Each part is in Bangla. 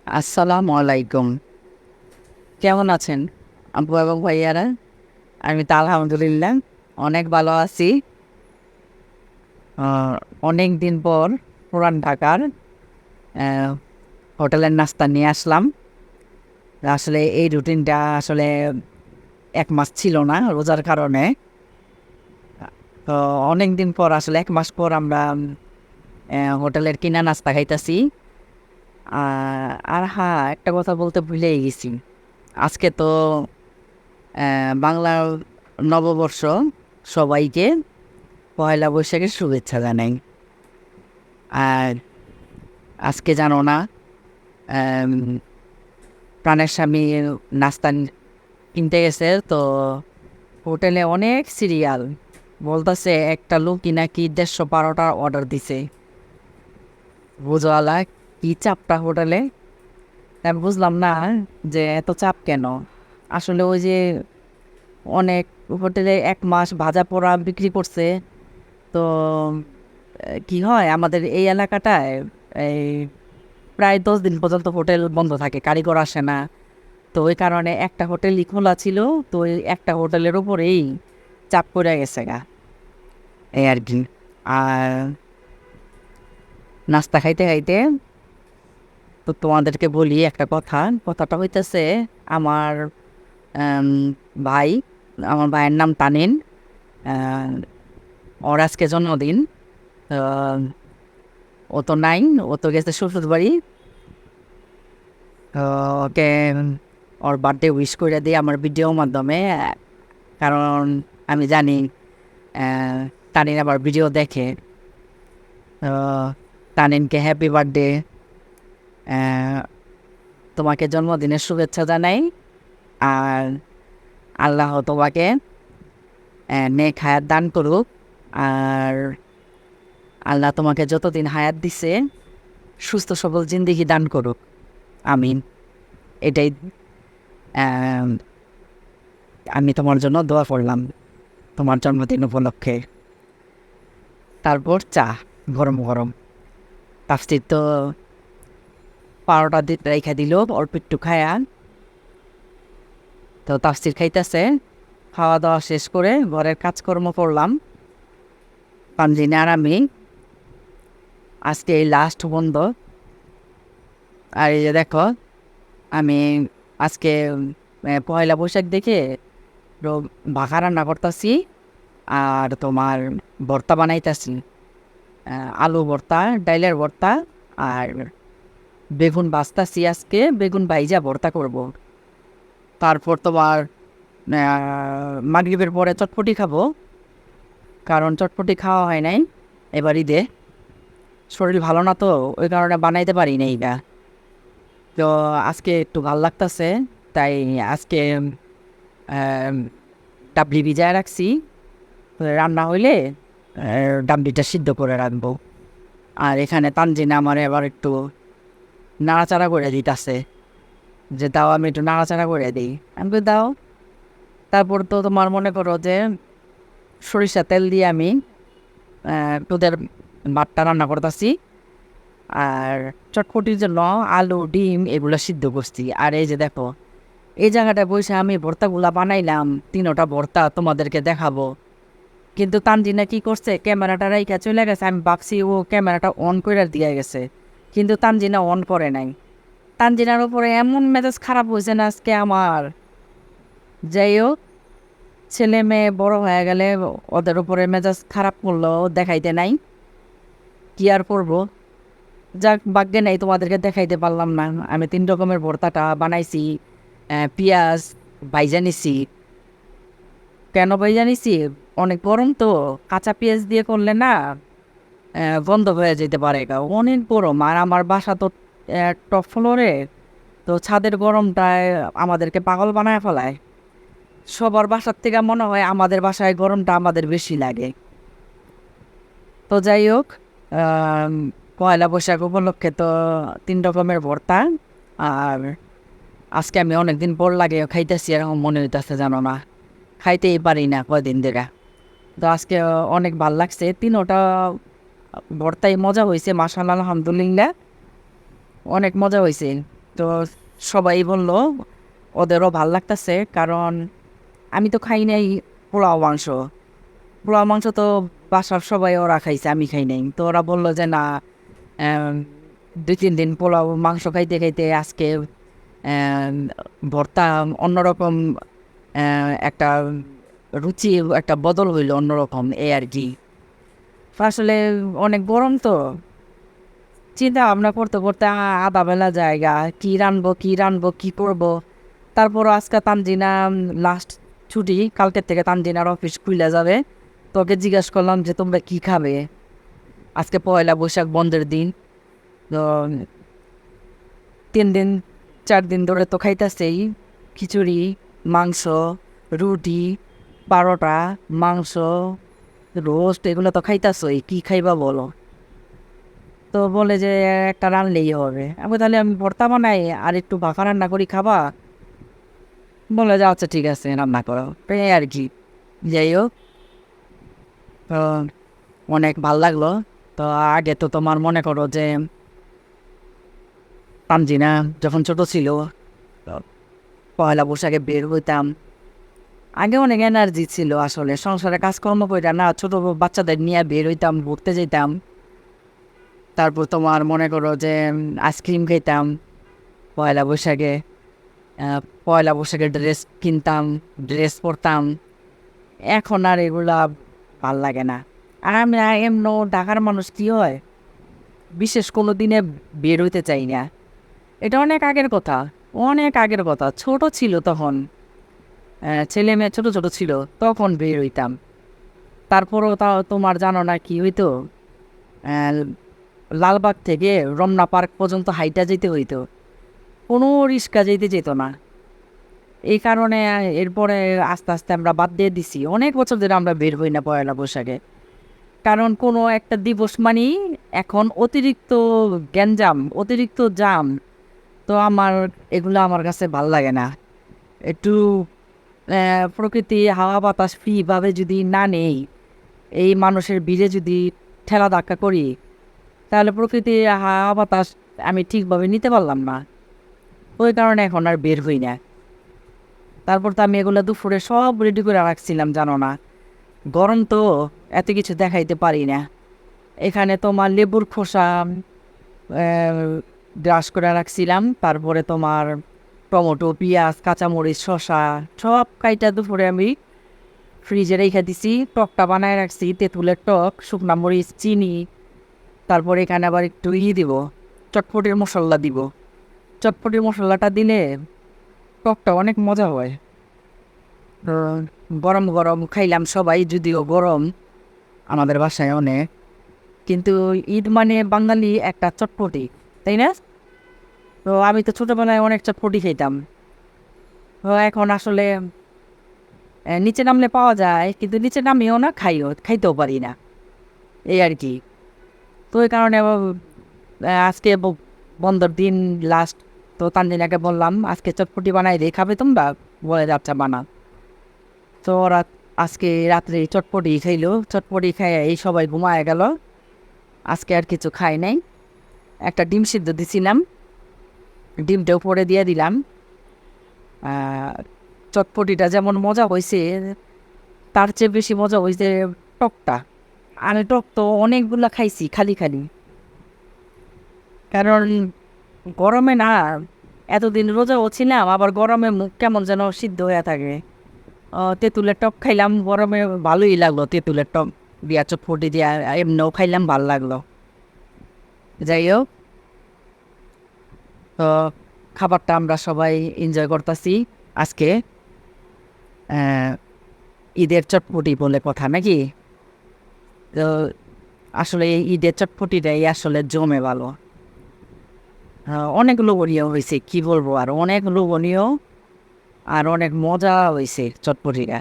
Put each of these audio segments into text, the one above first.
আসসালামু আলাইকুম। কেমন আছেন আব্বু এবং ভাইয়ারা? আমি তো আলহামদুলিল্লাহ অনেক ভালো আছি। আ অনেক দিন পর পুরান ঢাকার অ্যা হোটেলের নাস্তা নিয়ে আসলাম। আসলে এই রুটিনটা আসলে ১ মাস ছিল না রোজার কারণে। তো অনেকদিন পর আসলে ১ মাস পর আমরা হোটেলের কিনা নাস্তা খাইতাছি। আ আর হ্যাঁ, একটা কথা বলতে ভুলেই গেছি। আজকে তো বাংলার নববর্ষ। সবাইকে পহেলা বৈশাখের শুভেচ্ছা জানাই। আর আজকে জানো না অ্যাম প্রাণের স্বামী নাস্তা কিনতে গেছে তো হোটেলে অনেক সিরিয়াল। বলতেছে একটা লোকই নাকি ১৫০ ১২টা অর্ডার দিছে। বুঝোয়ালা কি চাপটা হোটেলে। আমি বুঝলাম না যে এত চাপ কেন? আসলে ওই যে অনেক হোটেলে ১ মাস ভাজা পোড়া বিক্রি করছে। তো কি হয় আমাদের এই এলাকাটায় এই প্রায় ১০ দিন পর্যন্ত হোটেল বন্ধ থাকে, কারিগর আসে না। তো ওই কারণে একটা হোটেলই খোলা ছিল। তো ওই একটা হোটেলের উপরেই চাপ পইড়া গেছে গা, এই আরকি। আর নাস্তা খাইতে, খাইতে তো তোমাদেরকে বলি একটা কথা। কথাটা হইতেছে আমার আম ভাই, আমার ভাইয়ের নাম তানিন। আ ওর আজকে জন্মদিন। তো ও তো নাই, ও তো গেছে শ্বশুরবাড়ি। তো ওকে ওর বার্থডে উইশ কইরা দেই আমার ভিডিওর মাধ্যমে। কারণ আমি জানি তানিন আবার ভিডিও দেখে। তো তানিনকে হ্যাপি বার্থডে। তোমাকে জন্মদিনের শুভেচ্ছা জানাই। আর আল্লাহ তোমাকে নেক হায়াত দান করুক। আর আল্লাহ তোমাকে যতদিন হায়াত দিছে সুস্থ সবল জিন্দেগি দান করুক। আমিন। এটাই আম আমি তোমার জন্য দোয়া করলাম তোমার জন্মদিন উপলক্ষে। তারপর চা গরম, গরম। তাফসীর তো পাউরুটা রাইখা দিল অল্প একটু খায়া। তো তাফসীর খাইতেছে। খাওয়া দাওয়া শেষ করে ঘরের কাজকর্ম করলাম। পাঞ্জিনে আর আমি আজকে এই লাস্ট বন্ধ। আর এই যে দেখো আমি আজকে পয়লা বৈশাখ দেখে ভাখা রান্না করতেছি। আর তোমার ভর্তা বানাইতেছি, আলু ভর্তা, ডাইলের ভর্তা। আর বেগুন ভাজতাছি, আজকে বেগুন ভাইজা ভর্তা করব। তারপর তোমার মাগরিবের পরে চটপটি খাবো, কারণ চটপটি খাওয়া হয় নাই এবার ঈদে। শরীর ভালো না তো, ওই কারণে বানাইতে পারি নাই এটা। তো আজকে একটু ভাল লাগতেছে, তাই আজকে ডাবলি ভিজায় রাখছি। রান্না হইলে ডাবলিটা সিদ্ধ করে রাখবো। আর এখানে তানজিনা আমার এবার একটু নাড়াচাড়া করে দিতেছে, যে দাও আমি একটু নাড়াচাড়া করে দিই। আমি বলি, দাও। তারপর তো তোমার মনে করো যে সরিষা তেল দিয়ে আমি তোদের ভাতটা রান্না করতেছি। আর চটপটির জন্য আলু ডিম এগুলো সিদ্ধ করছি। আর এই যে দেখো এই জায়গাটায় বসে আমি ভর্তাগুলা বানাইলাম, 3টা ভর্তা তোমাদেরকে দেখাবো। কিন্তু তানজিনা কি করছে, ক্যামেরাটা রাইখা চলে গেছে। আমি ভাবছি ও ক্যামেরাটা অন করে দিয়ে গেছে, কিন্তু তানজিনা অন করে নাই। তানজিনার উপরে এমন মেজাজ খারাপ হয়েছে না আজকে আমার। যাই হোক, ছেলে মেয়ে বড় হয়ে গেলে ওদের উপরে মেজাজ খারাপ করলো দেখাইতে নাই, কি আর করবো। যাক, ভাগ্যে নাই তোমাদেরকে দেখাইতে পারলাম না। আমি 3 রকমের ভর্তাটা বানাইছি। পেঁয়াজ ভাইজা নিছি। কেন ভাইজা নিছি? অনেক গরম তো, কাঁচা পেঁয়াজ দিয়ে করলে না গন্ধ হয়ে যেতে পারে গা। অনেক গরম। আর আমার বাসা তো টপ ফ্লোরে। তো ছাদের গরমটায় আমাদেরকে পাগল বানায় ফেলায়। সবার বাসার থেকে মনে হয় আমাদের বাসায় গরমটা আমাদের বেশি লাগে। তো যাই হোক, আম, পয়লা বৈশাখ উপলক্ষে তো 3 রকমের ভর্তা। আর আজকে আমি অনেকদিন পর লাগে খাইতেছি, এরকম মনে হইতেছে জানো না, খাইতেই পারি না কয়দিন ধরে। তো আজকে অনেক ভাল লাগছে, 3টা ভর্তাই মজা হয়েছে, মাশাআল্লাহ আলহামদুলিল্লাহ, অনেক মজা হয়েছে। তো সবাই বলল ওদেরও ভাল লাগতেছে, কারণ আমি তো খাই নাই পোলাও মাংস। পোলাও মাংস তো বাসার সবাই ওরা খাইছে, আমি খাই নাই। তো ওরা বললো যে না, 2-3 দিন পোলাও মাংস খাইতে খাইতে আজকে ভর্তা অন্যরকম, একটা রুচি, একটা বদল হইলো অন্যরকম, এই আর কি। আসলে অনেক গরম তো, চিন্তা ভাবনা করতে করতে আধা বেলা জায়গা, কি রানবো কি করবো। তারপর আজকে তানজিনা লাস্ট ছুটি, কালকের থেকে তানজিনার অফিস খুলে যাবে। তোকে জিজ্ঞাসা করলাম যে তোমরা কি খাবে, আজকে পয়লা বৈশাখ বন্ধের দিন। তো 3 দিন 4 দিন ধরে তো খাইতেছেই খিচুড়ি, মাংস, রুটি, পারোটা, মাংস, রোস্ট, এগুলো তো খাইতেছই, কি খাইবা বলো। তো বলে যে একটা রানলেই হবে। আমি তাহলে আমি ভর্তা বানাই আর একটু ভাখা রান্না করি, খাবা? বলে যে আচ্ছা ঠিক আছে, রান্না করো। এই আর কি। যাই হোক, তো অনেক ভাল লাগলো। তো আগে তো তোমার মনে করো যে তানজিনা যখন ছোট ছিল, তো পয়লা বৈশাখে বের হইতাম। আগে অনেক এনার্জি ছিল, আসলে সংসারে কাজকর্ম করে না, ছোট বাচ্চাদের নিয়ে বের হইতাম, ঘুরতে যেতাম। তারপর তোমার মনে করো যে আইসক্রিম খেতাম পয়লা বৈশাখে, পয়লা বৈশাখে ড্রেস কিনতাম, ড্রেস পরতাম। এখন আর এগুলা ভাল লাগে না। আর আমি এমন ঢাকার মানুষ, কি হয়, বিশেষ কোনো দিনে বের হইতে চাই না। এটা অনেক আগের কথা, অনেক আগের কথা। ছোট ছিল তখন, ছেলে মেয়ে ছোট ছোট ছিল, তখন বের হইতাম। তারপরও তোমার জানো না কি হইতো, আহ, লালবাগ থেকে রমনা পার্ক পর্যন্ত হাইটা যেতে হইতো, কোনো রিক্সা যেতে যেত না। এই কারণে এরপরে আস্তে আস্তে আমরা বাদ দিয়ে দিছি, অনেক বছর ধরে আমরা বের হই না পয়লা বৈশাখে। কারণ কোনো একটা দিবস মানেই এখন অতিরিক্ত গ্যাঞ্জাম, অতিরিক্ত জাম। তো এগুলো আমার কাছে ভাল লাগে না। একটু প্রকৃতি, হাওয়া বাতাস ফ্রিভাবে যদি না নেই, এই মানুষের ভিড়ে যদি ঠেলা ধাক্কা করি, তাহলে প্রকৃতি, হাওয়া বাতাস আমি ঠিকভাবে নিতে পারলাম না। ওই কারণে এখন আর বের হই না। তারপর তো আমি এগুলো দুপুরে সব রেডি করে রাখছিলাম, জানো না, গরম তো এত কিছু দেখাইতে পারি না। এখানে তোমার লেবুর খোসা গ্রাস করে রাখছিলাম, তারপরে তোমার টমেটো, পেঁয়াজ, কাঁচামরিচ, শসা সব কাইটা দুপুরে আমি ফ্রিজে রেখে দিছি। টকটা বানায় রাখছি, তেঁতুলের টক, শুকনা মরিচ, চিনি। তারপর এখানে আবার একটু দিব, চটপটির মশলা দিব। চটপটির মশলাটা দিলে টকটা অনেক মজা হয়। তো গরম গরম খাইলাম সবাই, যদিও গরম আমাদের বাসায় অনেক, কিন্তু ঈদ মানে বাঙালি একটা চটপটি, তাই না? তো আমি তো ছোটোবেলায় অনেক চটপটি খেতাম। তো এখন আসলে নিচে নামলে পাওয়া যায়, কিন্তু নিচে নামিও না, খাইতেও পারি না, এই আর কি। তো এই কারণে আজকে বন্ধর দিন লাস্ট, তো তানজিনাকে বললাম আজকে চটপটি বানাই দিই, খাবে তোমরা? বলে যাচ্ছে বানা। তো ওরা আজকে রাত্রে চটপটি খাইলো, চটপটি খাই এই সবাই ঘুমায় গেল। আজকে আর কিছু খাই নাই। একটা ডিম সিদ্ধ দিছিলাম, ডিমটাও পরে দিয়ে দিলাম। চটপটিটা যেমন মজা হয়েছে, তার চেয়ে বেশি মজা হয়েছে টকটা। আমি টক তো অনেকগুলা খাইছি খালি খালি, কারণ গরমে না, এতদিন রোজাও ছিলাম, আবার গরমে মুখ কেমন যেন সিদ্ধ হয়ে থাকে। তেঁতুলের টক খাইলাম গরমে, ভালোই লাগলো। তেঁতুলের টক দিয়া চটপটি দিয়া এমনিও খাইলাম, ভালো লাগলো। যাই হোক, তো খাবারটা আমরা সবাই এনজয় করতেছি আজকে। ঈদের চটপটি বলে কথা নাকি? তো আসলে এই ঈদের চটপটিটাই আসলে জমে ভালো। অনেক লোভনীয় হয়েছে, কি বলবো, আর অনেক লোভনীয়, আর অনেক মজা হয়েছে চটপটিটা।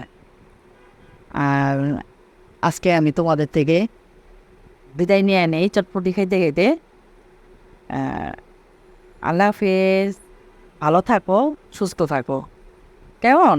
আর আজকে আমি তোমাদের থেকে বিদায় নিয়ে নেই চটপটি খাইতে খাইতে। আল্লাহ হাফেজ, ভালো থাকো, সুস্থ থাকো, কেমন?